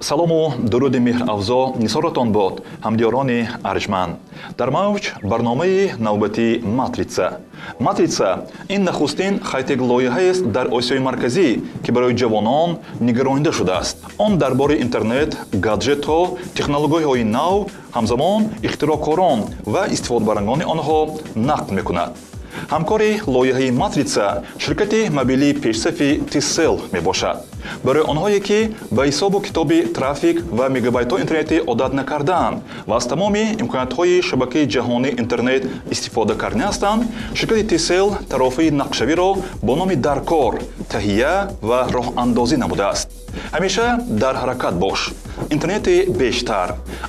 салому дуруди меҳравзо нисоратон бод, ҳамдиёрони арҷманд. Дар мавҷ барномаи навбатии Матрица. Матрица ин нахустин хайтеглоиҳаест дар Осиёи Марказӣ, ки барои ҷавонон нигаронда шудааст. Он дар бори интернет, гаджетҳо, технологияҳои нав, ҳамзамон ихтироъкорон ва истифодабарангони онҳо нақл мекунад. ҳамкори лоиҳаи Матрица ширкати мобилии пешсафи T-Cell мебошад. барои онҳое ки ба ҳисобу китоби трафик ва мегабайтҳои интернетӣ одат накардаанд ва аз тамоми имкониятҳои шабакаи ҷаҳонии интернет истифода карда ҳастанд, ширкати T-Cell тарофаи нақшавиро бо номи даркор таҳия ва роҳандозӣ намудааст. ҳамеша дар ҳаракат бош. интернети бештар,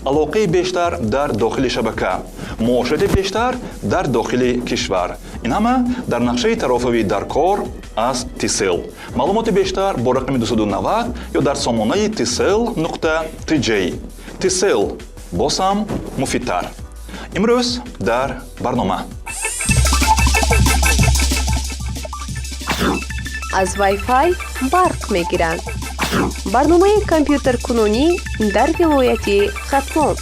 алоқаи бештар дар дохили шабака, муоширати бештар дар дохили кишвар. ин ҳама дар нақшаи тарофави даркор аз T-Cell. маълумоти бештар бо рақами 290 ё дар сомонаи tcell.tj. T-Cell босам муфидтар. имрӯз дар барнома аз Wi-Fi барқ мегиранд. барномаи компютеркунонӣ дар вилояти Хатлон.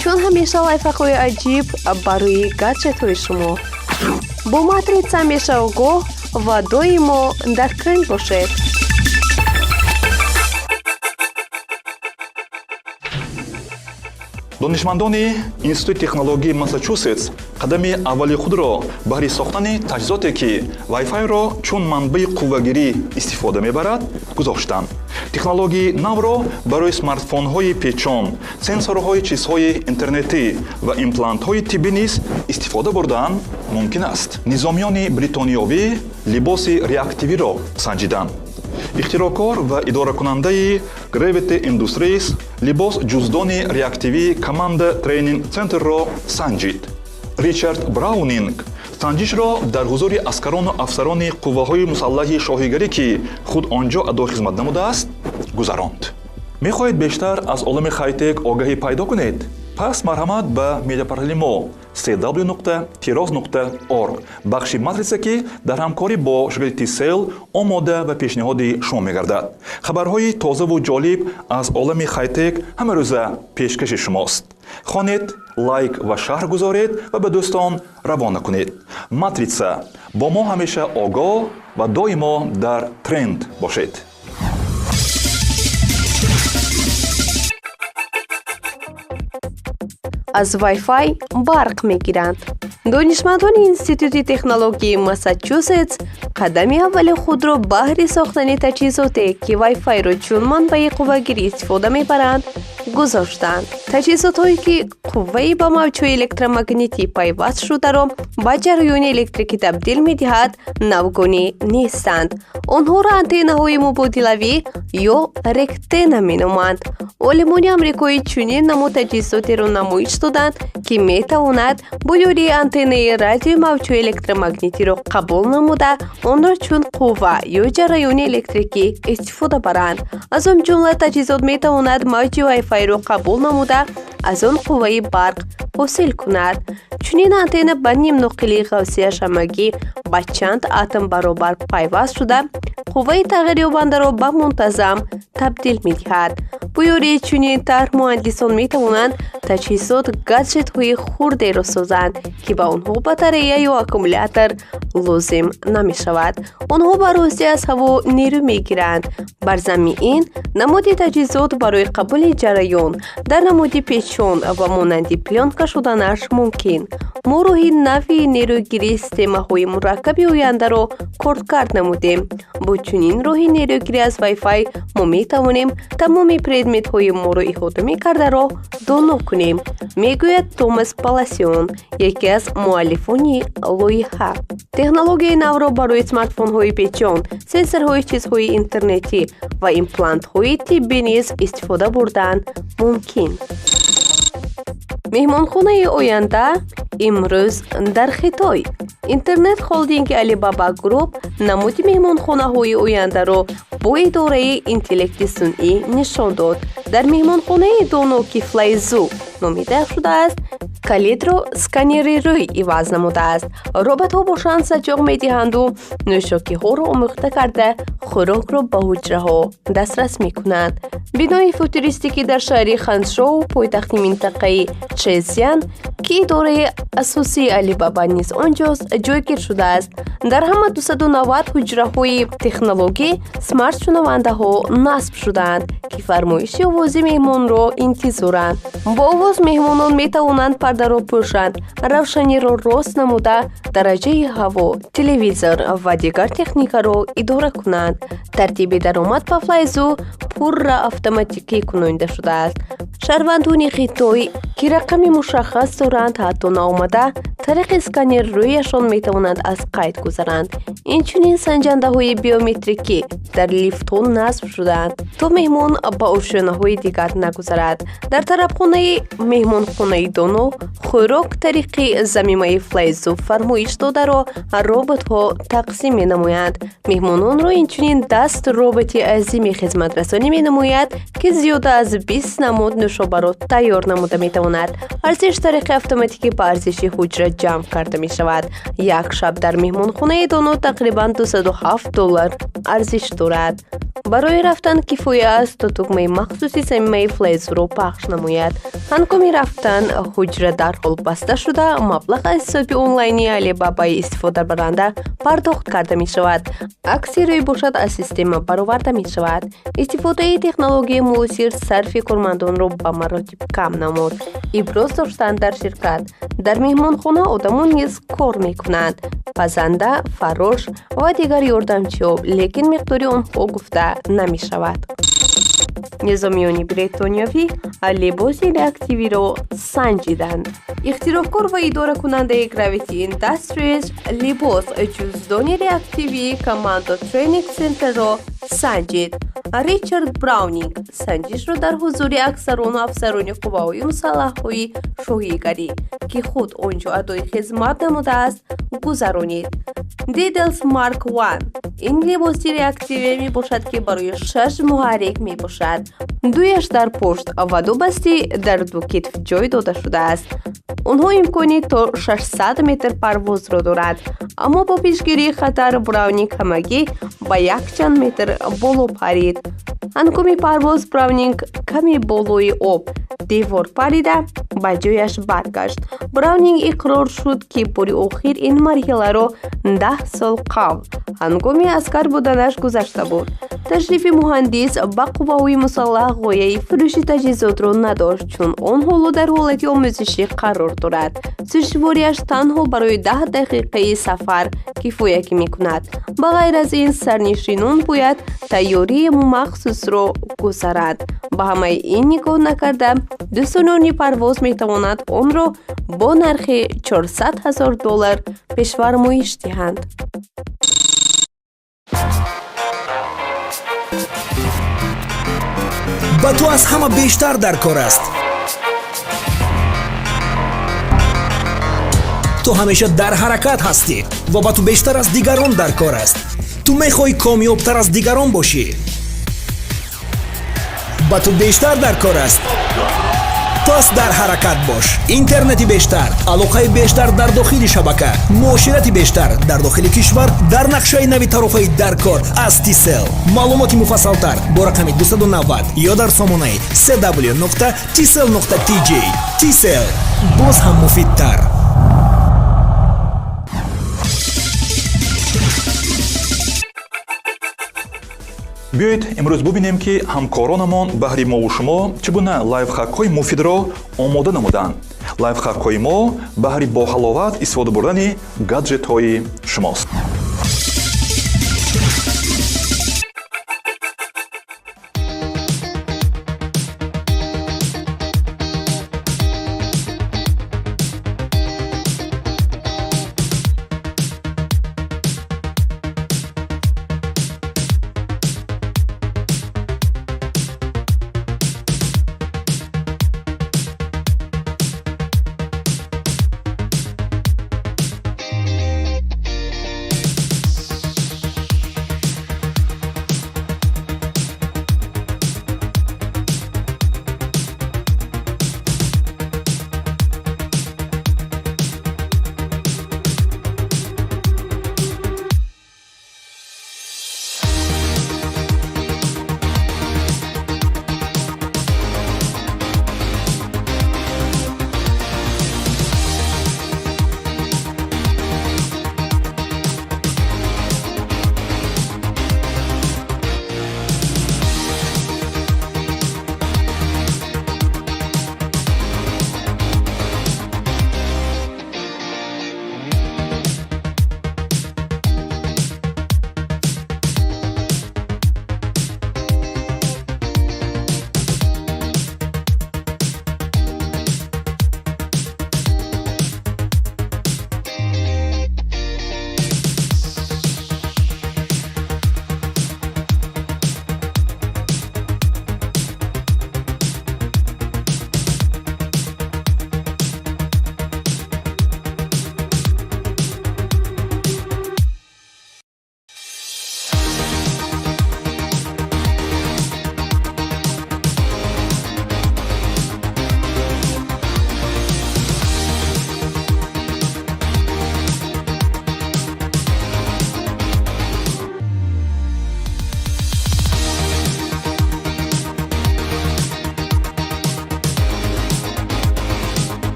чун ҳамеша лайфхакҳои аҷиб барои гаджетҳои шумо. бо Матрица ҳамеша огоҳ ва доимо дар тренд бошед. донишмандони Институти технологии Массачусетс қадами аввали худро баҳри сохтани таҷҳизоте ки Wi-Fi-ро чун манбаи қуввагирӣ истифода мебарад, гузоштанд. технологии навро барои смартфонҳои печон, сенсорҳои чизҳои интернетӣ ва имплантҳои тиббӣ низ истифода бурдан мумкин аст. низомиёни бритониёвӣ либоси реактивиро санҷиданд. ихтироъкор ва идоракунандаи Gravity Industries либос ҷуздони реактивии Команда Трейнинг Центрро санҷид. Ричард Браунинг санҷишро дар ҳузури аскарону афсарони қувваҳои мусаллаҳи шоҳигарӣ, ки худ онҷо адои хизмат намудааст, гузаронд. мехоҳед бештар аз олами хай-тек огаҳӣ пайдо кунед? пас марҳамат ба медиапортали мо cw.tiroz.org бахши Матрица, ки дар ҳамкорӣ бо ширкати T-Cell омода ва пешниҳоди шумо мегардад. хабарҳои тозаву ҷолиб аз олами хай-тек ҳамарӯза пешкаши шумост. хонед, лайк ва шаҳр гузоред ва ба дӯстон равона кунед. Матрица бо мо ҳамеша огоҳ ва доимо дар тренд бошед. аз Wi-Fi барқ мегиранд. донишмандони Институти технологии Массачусетс қадами аввали худро баҳри сохтани таҷҳизоте ки Wi-Fi-ро чун манбаи қуввагирӣ истифода мебаранд, гузоштанд. таҷҳизотҳое ки қувваи ба мавҷҳои электромагнитӣ пайваст шударо ба ҷараёни электрикӣ табдил медиҳад навгонӣ нестанд. онҳоро антеннаҳои мубодилавӣ ё ректена меноманд. олимони амрикоӣ чунин намуд таҷҳизотеро намоиш доданд, ки метавонад бо ёрии антеннаи радиои мавҷҳои электромагнитиро қабул намуда онро чун қувва ё ҷараёни электрикӣ истифода баранд. аз он ҷумла таҷҳизот метавонад мавҷи Wi-Fi-ро қабул намуда аз он қувваи барқ ҳосил кунад. чунин антенна ба нимноқили ғавсияшамагӣ ба чанд атом баробар пайваст шуда қувваи тағйирёбандаро ба мунтазам табдил медиҳад. бо ёрии чунин тарҳ муҳандисон метавонанд таҷҳизот гаджетҳои хурдеро созанд, ки ба онҳо батарея ё аккумулятор лозим намешавад. онҳо ба рости аз ҳаво нерӯ мегиранд. бар замми ин намуди таҷҳизот барои қабули ҷараён дар намуди печон ва монанди плёнка шуданаш мумкин. мо роҳи нави нерӯгирии системаҳои мураккаби ояндаро коркард намудем. бо чунин роҳи нерӯгирӣ аз Wi-Fi мо метавонем тамоми предметҳои моро иҳота мекардаро доно кунем, мегӯяд Томас Паласион, яке аз муаллифони лоиҳа. технологияи навро барои смартфонҳои печон, сенсорҳои чизҳои интернетӣ ва имплантҳои тиббӣ низ истифода бурдан мумкин. меҳмонхонаи оянда имрӯз дар Хитой. интернет холдинги Alibaba Group намуди меҳмонхонаҳои ояндаро бо идораи интеллекти сунъӣ нишон дод. дар меҳмонхонаи доно ки Flyzoo номида шудааст, калидро сканери рӯй иваз намудааст. роботҳо бошанд саҷоқ медиҳанду нӯшокиҳоро омӯхта карда хӯрокро ба ҳуҷраҳо дастрас мекунанд. бинои футуристикӣ дар шаҳри ханшоу пойтахти минтақаи чжэцзян ки идораи асосии Alibaba низ онҷост ҷойгир шудааст. дар ҳама 290 ҳуҷраҳои технологӣ смартшунавандаҳо насб шудаанд ки фармоиши овози меҳмонро интизоранд. бо овоз меҳмонон метавонанд пардаро пӯшанд, равшаниро рост намуда дараҷаи ҳаво, телевизор ва дигар техникаро идора кунанд. тартиби даромад ба флайзу пурра автоматикӣ куноида шудааст. шаҳрвандони хитой ки рақами мушаххас доранд ҳатто наомада тариқи сканер рӯяшон метавонанд аз қайд гузаранд. инчунин санҷандаҳои биометрикӣ дар лифтҳо насб шудаанд то меҳмон ба ошёнаҳои дигар нагузарад. дар тарабхонаи меҳмонхонаи доно хӯрок тариқи замимаи флайзу фармоиш додаро роботҳо тақсим менамоянд. меҳмононро инчунин даст роботи азими хизматрасонӣ менамояд ки зиёда аз 20 намуд нӯшобаро тайёр намуда метавонад. арзиш тариқи автоматикӣ ба арзиши ҳуҷра ҷамъ карда мешавад. як шаб дар меҳмонхонаи доно тақрибан $207 арзиш дорад. барои рафтан кифоя аст то тугмаи махсуси замимаи флайзро пахш намояд. ҳангоми рафтан ҳуҷра дарҳол баста шуда маблағ аз ҳисоби онлайни Alibaba-и истифодабаранда пардохт карда мешавад. акси рӯй бошад аз система бароварда мешавад. истифодаи технологияи муосир сарфи кормандонро ба маротиб кам намуд. иброз доштанд дар ширкат дар меҳмонхона одамон низ кор мекунанд. пазанда, фарош ва дигар ёрдамчиҳо, лекин миқдори онҳо гуфта намешавад. низомиёни бритониявӣ либоси реактивиро санҷиданд. ихтироъкор ва идоракунандаи Gravity Industries либос ҷуздони реактивии Commando Training Centerро санҷид. ричард Браунинг санҷишро дар ҳузури аксарону афсарони қувваҳои мусаллаҳҳои шоҳигарӣ ки худ он ҷо адои хизмат намудааст гузаронид. Didels Mark 1 ин либоси реактивия мебошад ки барои 6 муҳаррик мебошад. дуяш дар пушт ва ду басти дар ду китф ҷой дода шудааст. онҳо имкони то 600 метр парвозро дорад. аммо бо пешгирии хатар Браунинг ҳамагӣ ба якчанд метр боло парид. ҳангоми парвоз Браунинг ками болои об девор парида ба ҷояш баргашт. Браунинг иқрор шуд ки бори охир ин марҳиларо 10 сол қабл ҳангоми аскар буданаш гузашта буд. ташрифи муҳандис ба қувваҳои мусаллаҳ ғояи фурӯши таҷҳизотро надошт, чун он ҳоло дар ҳолати омӯзишӣ қарор дорад. сӯзишвориаш танҳо барои 10 дақиқаи сафар кифоякӣ мекунад. ба ғайр аз ин сарнишинон бояд тайёрии махсусро гузаранд. ба ҳамаи ин нигоҳ накарда дӯстонони парвоз метавонанд онро бо нархи $400,000 пешфармоиш диҳанд. ба ту аз ҳама бештар дар кор аст. ту ҳамеша дар ҳаракат ҳастӣ ва ба ту бештар аз дигарон дар кор аст. ту мехоҳӣ комёбтар аз дигарон бошӣ. ба ту бештар дар кор аст. пас дар ҳаракат бош. интернети бештар, алоқаи бештар дар дохили шабака, муоширати бештар дар дохили кишвар дар нақшаи нави тарофаи дар кор аз Tcell. маълумоти муфассалтар бо рақами 290 ё дар сомонаи cw.tcell.tg. Tcell боз ҳам муфидтар. биёед имрӯз бубинем ки ҳамкоронамон баҳри мову шумо чӣ гуна лайфхакҳои муфидро омода намуданд. лайфхакҳои мо баҳри бо ҳаловат истифода бурдани гаджетҳои шумост.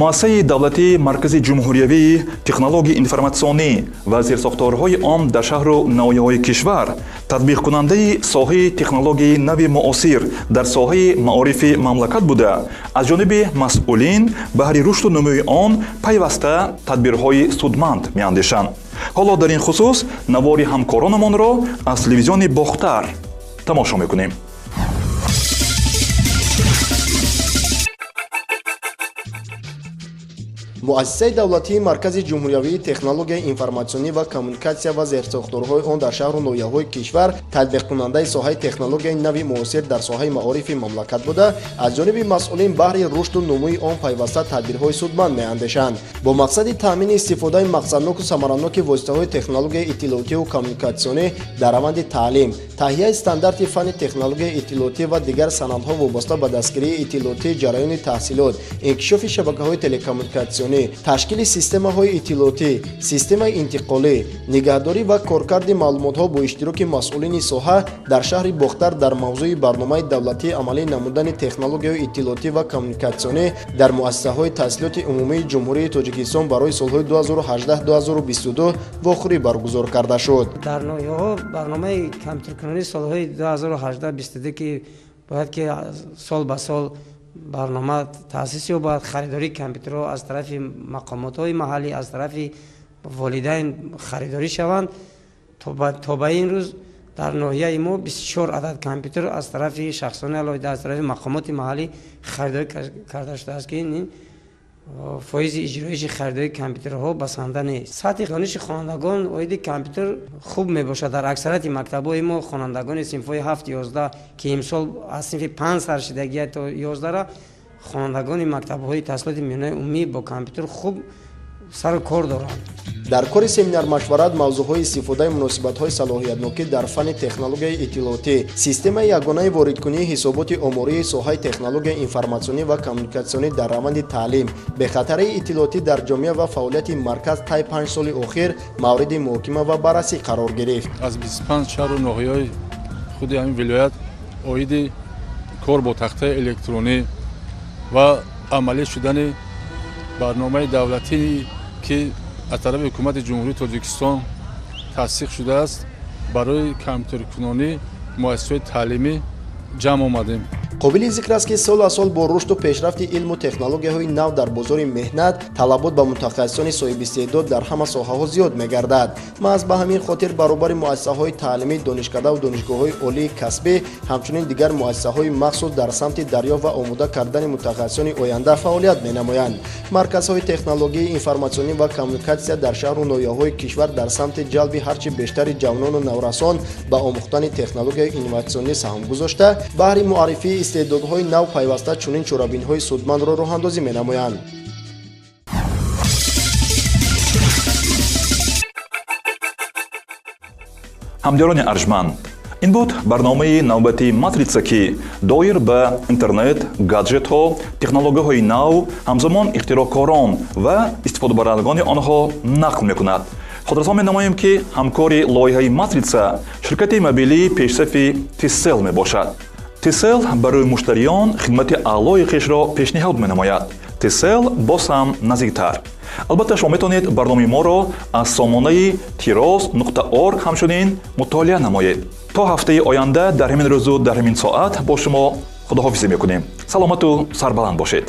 муассисаи давлатии маркази ҷумҳуриявии технологияи информатсионӣ ва зерсохторҳои он дар шаҳру навояҳои кишвар татбиқкунандаи соҳаи технологияи нави муосир дар соҳаи маорифи мамлакат буда, аз ҷониби масъулин баҳри рушду нумӯи он пайваста тадбирҳои судманд меандешанд. ҳоло дар ин хусус навори ҳамкоронамонро аз телевизиони бохтар тамошо мекунем. муассисаи давлатии маркази ҷумҳуриявии технологияи информатсионӣ ва коммуникатсия ва зерсохторҳои он дар шаҳру ноҳияҳои кишвар татбиқкунандаи соҳаи технологияи нави муосир дар соҳаи маорифи мамлакат буда, аз ҷониби масъулин баҳри рушду нумӯи он пайваста тадбирҳои судманд меандешанд. бо мақсади таъмини истифодаи мақсадноку самараноки воситаҳои технологияи иттилоотиву коммуникатсионӣ дар раванди таълим, таҳияи стандарти фанни технологияи иттилоотӣ ва дигар санадҳо вобаста ба дастгирии иттилоотии ҷараёни таҳсилот, инкишофи шабакаҳои телекоммуникатсионӣ, ташкили системаҳои иттилоотӣ, системаи интиқолӣ, нигаҳдорӣ ва коркарди маълумотҳо бо иштироки масъулини соҳа дар шаҳри Бохтар дар мавзӯи барномаи давлатии амалӣ намудани технологияи иттилоотӣ ва коммуникатсионӣ дар муассисаҳои таҳсилоти умумии ҷумҳурии Тоҷикистон барои солҳои 2018-2022 вохӯрӣ баргузор карда шуд. дар ноҳияҳо барномаи компютеркунонии солҳои 2018-2022 ки бояд ки сол ба сол барнома таъсис ёбад, харидории компютерҳо аз тарафи мақомотҳои маҳаллӣ, аз тарафи волидайн харидорӣ шаванд. То ба ин рӯз дар ноҳияи мо 24 адад компютер аз тарафи шахсони алоҳида, аз тарафи мақомоти маҳаллӣ харидорӣ карда шудааст ки ин фоизи иҷроиши харидории компютерҳо басанда нест. сатҳи дониши хонандагон оиди компютер хуб мебошад. дар аксарияти мактабҳои мо хонандагони синфҳои 7-11 ки имсол аз синфи 5 саршидагия то 11 хонандагони мактабҳои таҳсилоти миёнаи умумӣ бо компютер хуб сару кор доранд. дар кори семинар-машварат мавзӯъҳои истифодаи муносибатҳои салоҳиятнокӣ дар фанни технологияи иттилоотӣ, системаи ягонаи воридкунии ҳисоботи омории соҳаи технологияи информатсионӣ ва коммуникатсионӣ дар раванди таълим, бехатарии иттилоотӣ дар ҷомеа ва фаъолияти марказ таи 5 соли охир мавриди муҳокима ва баррасӣ қарор гирифт. аз 25 шаҳру ноҳияҳои худи ҳамин вилоят оиди кор бо тахтаи электронӣ ва амалӣ шудани барномаи давлатӣ ки аз тарафи ҳукумати ҷумҳурии Тоҷикистон тасдиқ шудааст, барои компютеркунонӣ муассисаҳои таълимӣ ҷамъ омадем. қобили зикр аст ки сол аз сол бо рушду пешрафти илму технологияҳои нав дар бозори меҳнат талабот ба мутахассисони соҳибистеъдод дар ҳама соҳаҳо зиёд мегардад. маҳз ба ҳамин хотир баробари муассисаҳои таълимӣ, донишкадаву донишгоҳҳои олии касбӣ, ҳамчунин дигар муассисаҳои махсус дар самти дарёфт ва омода кардани мутахассисони оянда фаъолият менамоянд. марказҳои технологияи информатсионӣ ва коммуникатсия дар шаҳру ноҳияҳои кишвар дар самти ҷалби ҳарчи бештари ҷавонону наврасон ба омӯхтани технологияи инноватсионӣ саҳм гузошта, баҳри муаррифии истеъдодҳои нав пайваста чунин чорабинҳои судмандро роҳандозӣ менамоянд. ҳамдиёрони арҷманд, ин буд барномаи навбатии матрица ки доир ба интернет, гаджетҳо, технологияҳои нав, ҳамзамон ихтироъкорон ва истифодабарандагони онҳо нақл мекунад. хотиррасон менамоем ки ҳамкори лоиҳаи матрица ширкати мобилии пешсафи Tcell мебошад. Tcell барои муштариён хидмати аълои хешро пешниҳод менамояд. Tcell боз ҳам наздиктар. албатта шумо метавонед барномаи моро аз сомонаи tiros.org ҳамчунин мутолиа намоед. то ҳафтаи оянда дар ҳамин рӯзу дар ҳамин соат бо шумо худоҳофизӣ мекунем. саломату сарбаланд бошед.